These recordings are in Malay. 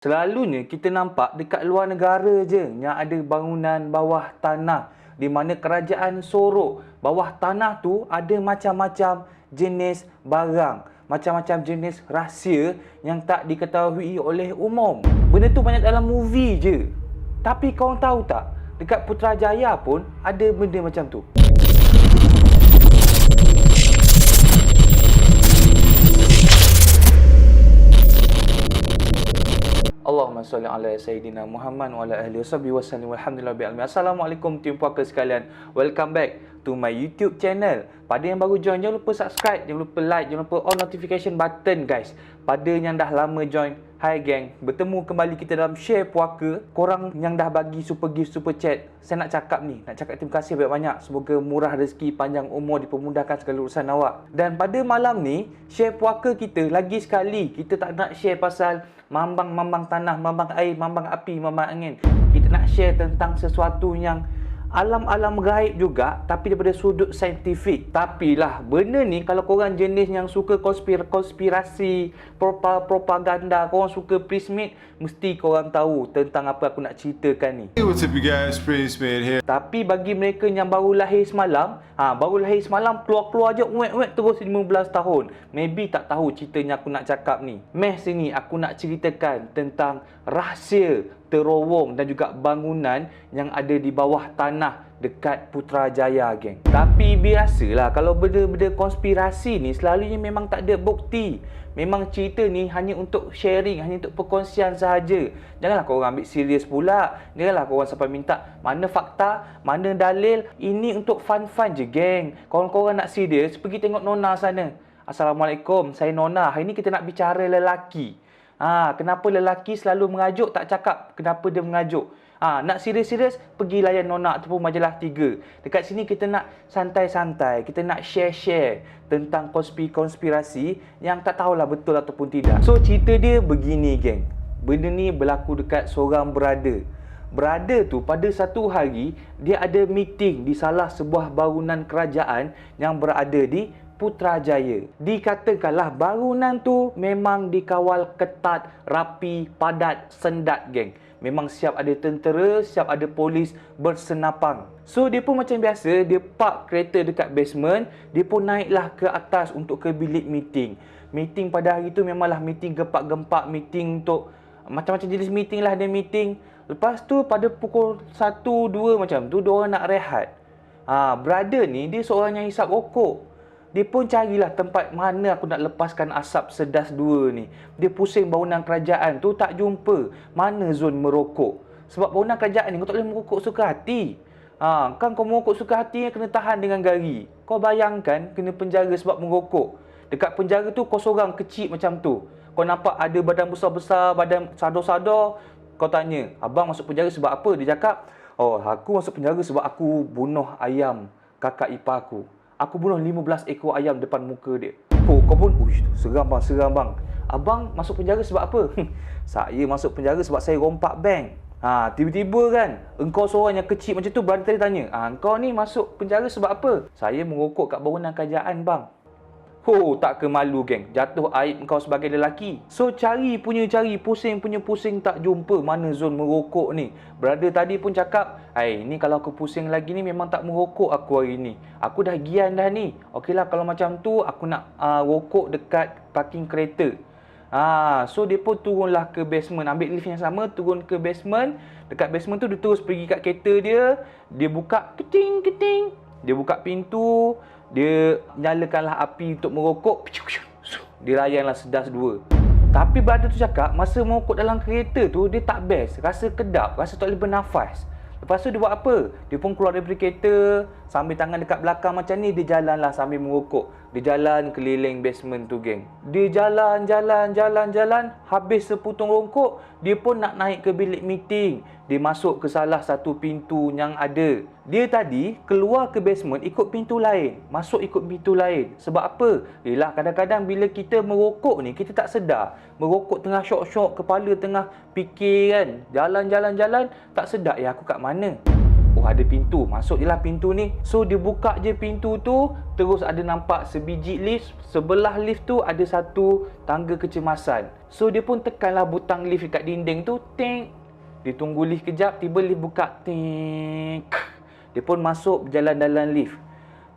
Selalunya kita nampak dekat luar negara je yang ada bangunan bawah tanah di mana kerajaan sorok. Bawah tanah tu ada macam-macam jenis barang, macam-macam jenis rahsia yang tak diketahui oleh umum. Benda tu banyak dalam movie je. Tapi korang tahu tak, dekat Putrajaya pun ada benda macam tu. Allahumma salli ala Sayyidina Muhammad wa ala ahli wa sallim walhamdulillah bi'almi. Assalamualaikum tim puaka sekalian. Welcome back to my YouTube channel. Pada yang baru join, jangan lupa subscribe, jangan lupa like, jangan lupa on notification button guys. Pada yang dah lama join, hi gang. Bertemu kembali kita dalam share puaka. Korang yang dah bagi super gift, super chat, saya nak cakap terima kasih banyak-banyak. Semoga murah rezeki, panjang umur, dipermudahkan segala urusan awak. Dan pada malam ni, share puaka kita lagi sekali, kita tak nak share pasal mambang tanah, mambang air, mambang api, mambang angin. Kita nak share tentang sesuatu yang alam-alam gaib juga, tapi daripada sudut saintifik. Tapi lah, benda ni kalau korang jenis yang suka konspirasi, propaganda, korang suka prismate, mesti korang tahu tentang apa aku nak ceritakan ni. Hey, what's up you guys, Prismate here. Tapi bagi mereka yang baru lahir semalam, keluar-keluar je uek-uek terus 15 tahun. Maybe tak tahu cerita yang aku nak cakap ni. Meh sini aku nak ceritakan tentang rahsia terowong dan juga bangunan yang ada di bawah tanah dekat Putrajaya, geng. Tapi biasalah kalau benda-benda konspirasi ni selalunya memang tak ada bukti. Memang cerita ni hanya untuk sharing, hanya untuk perkongsian sahaja. Janganlah korang ambil serius pula. Janganlah korang sampai minta mana fakta, mana dalil. Ini untuk fun-fun je, geng. Korang nak serius, pergi tengok Nona sana. Assalamualaikum, saya Nona. Hari ni kita nak bicara lelaki. Kenapa lelaki selalu mengajuk, tak cakap kenapa dia mengajuk. Nak serius-serius, pergi layan Nona ataupun Majalah 3. Dekat sini kita nak santai-santai, kita nak share-share tentang konspirasi yang tak tahulah betul ataupun tidak. So cerita dia begini, geng. Benda ni berlaku dekat seorang brother. Brother tu pada satu hari dia ada meeting di salah sebuah bangunan kerajaan yang berada di Putrajaya. Dikatakanlah bangunan tu memang dikawal ketat, rapi, padat, sendat, geng. Memang siap ada tentera, siap ada polis bersenapang. So dia pun macam biasa, dia park kereta dekat basement, dia pun naiklah ke atas untuk ke bilik meeting. Meeting pada hari tu memanglah meeting gempak-gempak, meeting untuk macam-macam jenis meeting lah, dia meeting. Lepas tu pada pukul 1, 2 macam tu, diorang nak rehat. Brother ni dia seorang yang hisap rokok. Dia pun carilah tempat mana aku nak lepaskan asap sedas dua ni. Dia pusing bangunan kerajaan tu, tak jumpa mana zon merokok. Sebab bangunan kerajaan ni kau tak boleh merokok suka hati. Kan kau merokok suka hati kena tahan dengan gari. Kau bayangkan kena penjara sebab merokok. Dekat penjara tu kau seorang kecil macam tu. Kau nampak ada badan besar-besar, badan sador-sador. Kau tanya, abang masuk penjara sebab apa? Dia cakap, aku masuk penjara sebab aku bunuh ayam kakak ipar aku. Aku bunuh 15 ekor ayam depan muka dia. Kau pun, seram bang. Abang masuk penjara sebab apa? Saya masuk penjara sebab saya rompak bank. Tiba-tiba kan, engkau seorang yang kecil macam tu, brother tadi tanya, engkau ni masuk penjara sebab apa? Saya merokok kat bangunan kerajaan bang. Tak ke malu, geng. Jatuh aib engkau sebagai lelaki. So cari, pusing tak jumpa mana zon merokok ni. Brother tadi pun cakap, ni kalau aku pusing lagi ni memang tak merokok aku hari ni. Aku dah gian dah ni. Okeylah kalau macam tu aku nak rokok dekat parking kereta. So dia pun turunlah ke basement, ambil lift yang sama, turun ke basement. Dekat basement tu dia terus pergi kat kereta dia. Dia buka keting. Dia buka pintu. Dia nyalakanlah api untuk merokok. Dia layanlah sedas dua. Tapi brother tu cakap, masa merokok dalam kereta tu, dia tak best. Rasa kedap, rasa tak boleh bernafas. Lepas tu dia buat apa? Dia pun keluar daripada kereta, sambil tangan dekat belakang macam ni, dia jalanlah sambil merokok. Dia jalan keliling basement tu, geng. Dia jalan. Habis seputung rokok, dia pun nak naik ke bilik meeting. Dia masuk ke salah satu pintu yang ada. Dia tadi keluar ke basement ikut pintu lain. Masuk ikut pintu lain. Sebab apa? Yelah, kadang-kadang bila kita merokok ni, kita tak sedar. Merokok tengah syok-syok, kepala tengah fikir kan. Jalan, tak sedar. Aku kat mana? Oh, ada pintu. Masuk je lah pintu ni. So, dia buka je pintu tu. Terus ada nampak sebiji lift. Sebelah lift tu ada satu tangga kecemasan. So, dia pun tekanlah butang lift dekat dinding tu. Ting. Dia tunggu lift kejap. Tiba lift buka. Ting. Dia pun masuk berjalan dalam lift.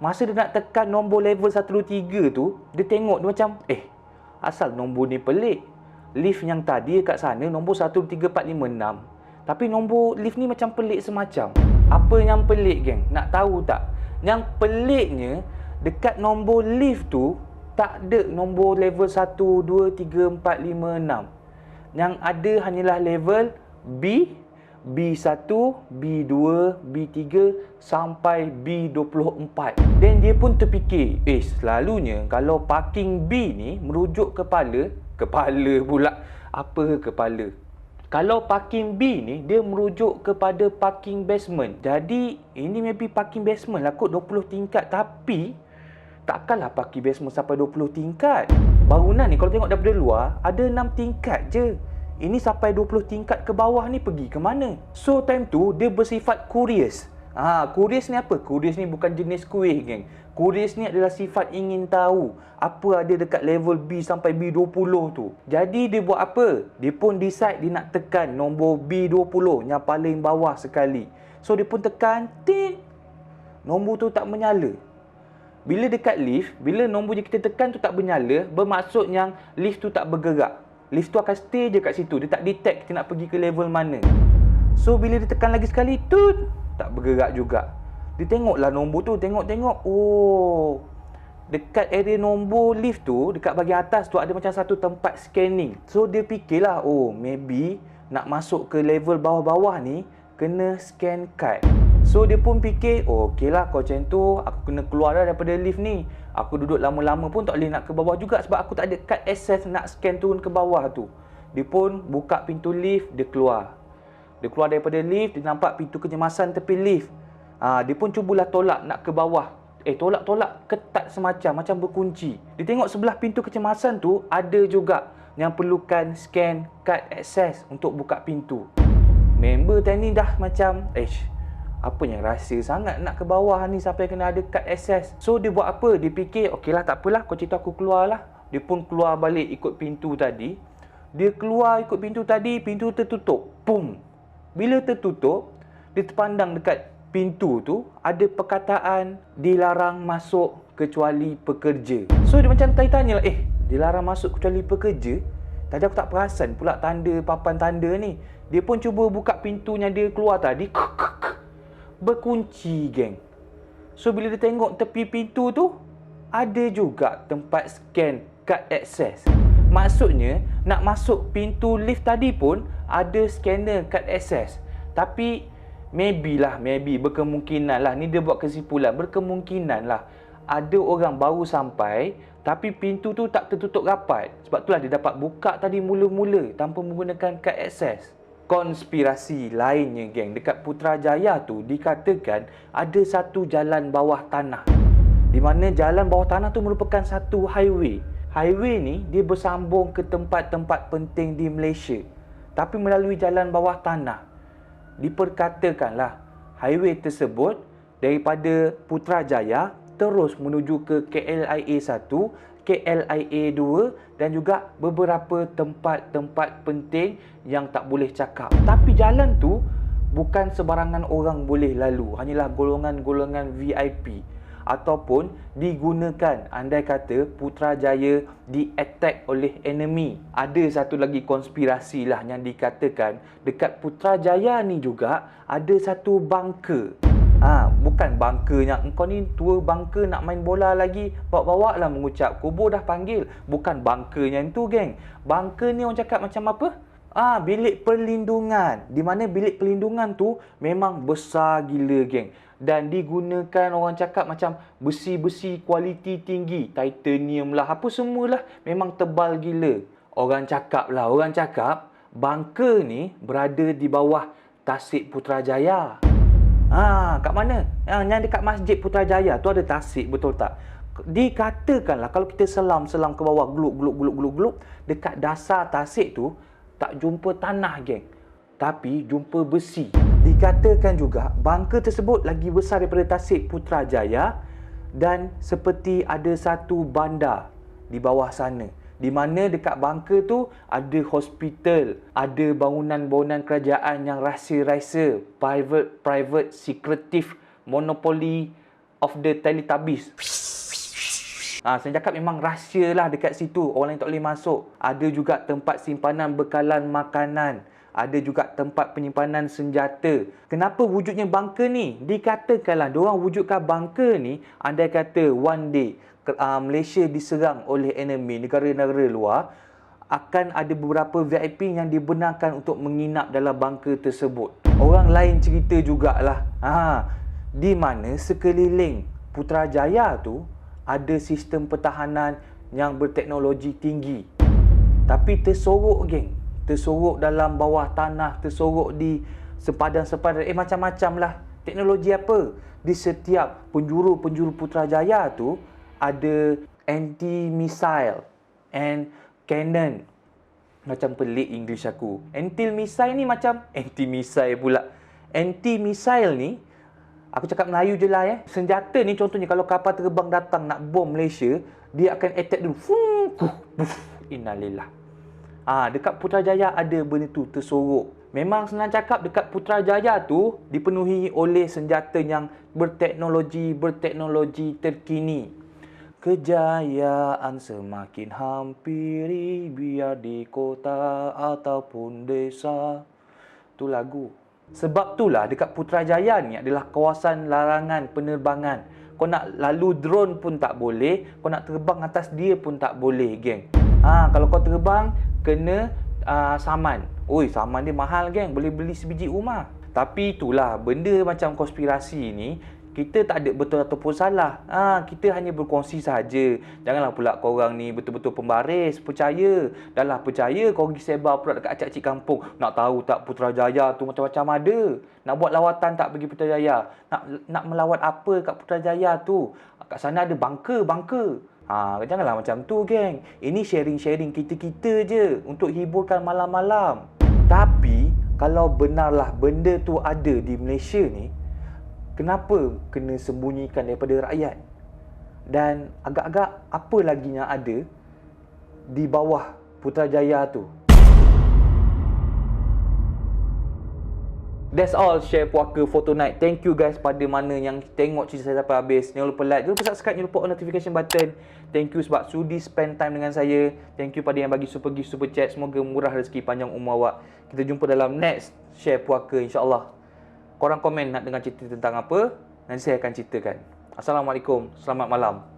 Masa dia nak tekan nombor level 1, 2, 3 tu, dia tengok dia macam, asal nombor ni pelik. Lift yang tadi kat sana nombor 1, 2, 3, 4, 5, 6. Tapi nombor lift ni macam pelik semacam. Apa yang pelik, geng? Nak tahu tak? Yang peliknya, dekat nombor lift tu, tak ada nombor level 1, 2, 3, 4, 5, 6. Yang ada hanyalah level B, B1, B2, B3 sampai B24. Dan dia pun terfikir, selalunya kalau parking B ni merujuk kepala pula. Apa kepala? Kalau parking B ni, dia merujuk kepada parking basement. Jadi, ini maybe parking basement lah kot 20 tingkat. Tapi, takkanlah parking basement sampai 20 tingkat. Bangunan ni kalau tengok daripada luar, ada 6 tingkat je. Ini sampai 20 tingkat ke bawah ni pergi ke mana? So, time tu, dia bersifat curious. Curious ni apa? Curious ni bukan jenis kuih, geng. Curious ni adalah sifat ingin tahu apa ada dekat level B sampai B20 tu. Jadi dia buat apa? Dia pun decide dia nak tekan nombor B20 yang paling bawah sekali. So dia pun tekan, tik. Nombor tu tak menyala. Bila dekat lift, bila nombor je kita tekan tu tak menyala, bermaksud yang lift tu tak bergerak. Lift tu akan stay je kat situ. Dia tak detect kita nak pergi ke level mana. So bila dia tekan lagi sekali, tut, tak bergerak juga. Dia tengoklah nombor tu, tengok-tengok. Oh, dekat area nombor lift tu, dekat bahagian atas tu ada macam satu tempat scanning. So dia fikirlah, maybe nak masuk ke level bawah-bawah ni kena scan card. So dia pun fikir, okeylah kalau macam tu aku kena keluar dah daripada lift ni. Aku duduk lama-lama pun tak boleh nak ke bawah juga sebab aku tak ada card access nak scan turun ke bawah tu. Dia pun buka pintu lift, dia keluar. Dia keluar daripada lift, dia nampak pintu kecemasan tepi lift. Dia pun cubalah tolak nak ke bawah. Tolak-tolak ketat semacam berkunci. Dia tengok sebelah pintu kecemasan tu ada juga yang perlukan scan card access untuk buka pintu. Member tadi dah macam, apa yang rahsia sangat nak ke bawah ni sampai kena ada card access. So dia buat apa? Dia fikir, okeylah tak apalah, kau cerita aku keluar lah. Dia pun keluar balik ikut pintu tadi. Dia keluar ikut pintu tadi, pintu tertutup. Pum. Bila tertutup, dia terpandang dekat pintu tu ada perkataan dilarang masuk kecuali pekerja. So dia macam tanya lah, dilarang masuk kecuali pekerja? Tadi aku tak perasan pula papan tanda ni. Dia pun cuba buka pintu yang dia keluar tadi. Berkunci, geng. So bila dia tengok tepi pintu tu, ada juga tempat scan card access. Maksudnya nak masuk pintu lift tadi pun ada scanner card access. Tapi maybe berkemungkinan lah, ni dia buat kesimpulan, berkemungkinan lah ada orang baru sampai tapi pintu tu tak tertutup rapat. Sebab itulah dia dapat buka tadi mula-mula tanpa menggunakan card access. Konspirasi lainnya, geng, dekat Putrajaya tu dikatakan ada satu jalan bawah tanah, di mana jalan bawah tanah tu merupakan satu highway. Highway ni dia bersambung ke tempat-tempat penting di Malaysia, tapi melalui jalan bawah tanah. Diperkatakanlah highway tersebut daripada Putrajaya terus menuju ke KLIA 1, KLIA 2 dan juga beberapa tempat-tempat penting yang tak boleh cakap. Tapi jalan tu bukan sebarangan orang boleh lalu, hanyalah golongan-golongan VIP ataupun digunakan andai kata Putrajaya di-attack oleh enemy. Ada satu lagi konspirasi lah yang dikatakan dekat Putrajaya ni juga ada satu bunker. Bukan bunker yang engkau ni tua bunker nak main bola lagi, bawa-bawa lah mengucap kubur dah panggil. Bukan bunker yang tu, geng. Bunker ni orang cakap macam apa? Bilik perlindungan. Di mana bilik perlindungan tu memang besar gila, geng. Dan digunakan orang cakap macam besi-besi kualiti tinggi, titanium lah, apa semualah, memang tebal gila. Orang cakap bunker ni berada di bawah Tasik Putrajaya. Kat mana? Yang dekat Masjid Putrajaya tu ada tasik, betul tak? Dikatakanlah kalau kita selam ke bawah, gluk, dekat dasar tasik tu tak jumpa tanah, geng. Tapi jumpa besi. Dikatakan juga bangka tersebut lagi besar daripada Tasik Putrajaya dan seperti ada satu bandar di bawah sana, di mana dekat bangka tu ada hospital, ada bangunan-bangunan kerajaan yang rahsia-rahsia, private, secretive, monopoly of the Teletubbies. Saya cakap memang rahsia lah dekat situ. Orang lain tak boleh masuk. Ada juga tempat simpanan bekalan makanan. Ada juga tempat penyimpanan senjata. Kenapa wujudnya bangka ni? Dikatakanlah diorang wujudkan bangka ni andai kata one day Malaysia diserang oleh enemy, negara-negara luar, akan ada beberapa VIP yang dibenarkan untuk menginap dalam bangka tersebut. Orang lain cerita jugalah. Di mana sekeliling Putrajaya tu ada sistem pertahanan yang berteknologi tinggi. Tapi tersorok, geng. Tersorok dalam bawah tanah, tersorok di sempadan-sempadan. Macam-macam lah. Teknologi apa? Di setiap penjuru-penjuru Putrajaya tu ada anti-missile and cannon. Macam pelik English aku. Anti-missile ni macam anti-missile pula. Anti-missile ni, aku cakap Melayu je lah senjata ni contohnya kalau kapal terbang datang nak bom Malaysia, dia akan attack dulu. Innalillah. Dekat Putrajaya ada benda tu, tersorok. Memang senang cakap dekat Putrajaya tu dipenuhi oleh senjata yang berteknologi terkini. Kejayaan semakin hampiri biar di kota ataupun desa. Tu lagu. Sebab itulah dekat Putrajaya ni adalah kawasan larangan penerbangan. Kau nak lalu drone pun tak boleh, kau nak terbang atas dia pun tak boleh, geng. Kalau kau terbang kena saman. Oi, saman dia mahal, geng. Boleh beli sebiji rumah. Tapi itulah benda macam konspirasi ni, kita tak ada betul ataupun salah. Kita hanya berkongsi saja. Janganlah pula korang ni betul-betul pembaris, percaya. Dah lah percaya, korang pergi sebar pula dekat acik-acik kampung. Nak tahu tak Putrajaya tu macam-macam ada. Nak buat lawatan tak pergi Putrajaya? Nak melawat apa kat Putrajaya tu? Kat sana ada bangka. Janganlah macam tu, geng. Ini sharing-sharing kita-kita je untuk hiburkan malam-malam. Tapi kalau benarlah benda tu ada di Malaysia ni, kenapa kena sembunyikan daripada rakyat? Dan agak-agak apa lagi yang ada di bawah Putrajaya tu? That's all share puaka Photo Night. Thank you guys pada mana yang tengok cerita saya sampai habis. Jangan lupa like, jangan lupa subscribe, jangan lupa on notification button. Thank you sebab sudi spend time dengan saya. Thank you pada yang bagi super gift, super chat. Semoga murah rezeki, panjang umur awak. Kita jumpa dalam next share puaka, insya-Allah. Korang komen nak dengar cerita tentang apa, nanti saya akan ceritakan. Assalamualaikum, selamat malam.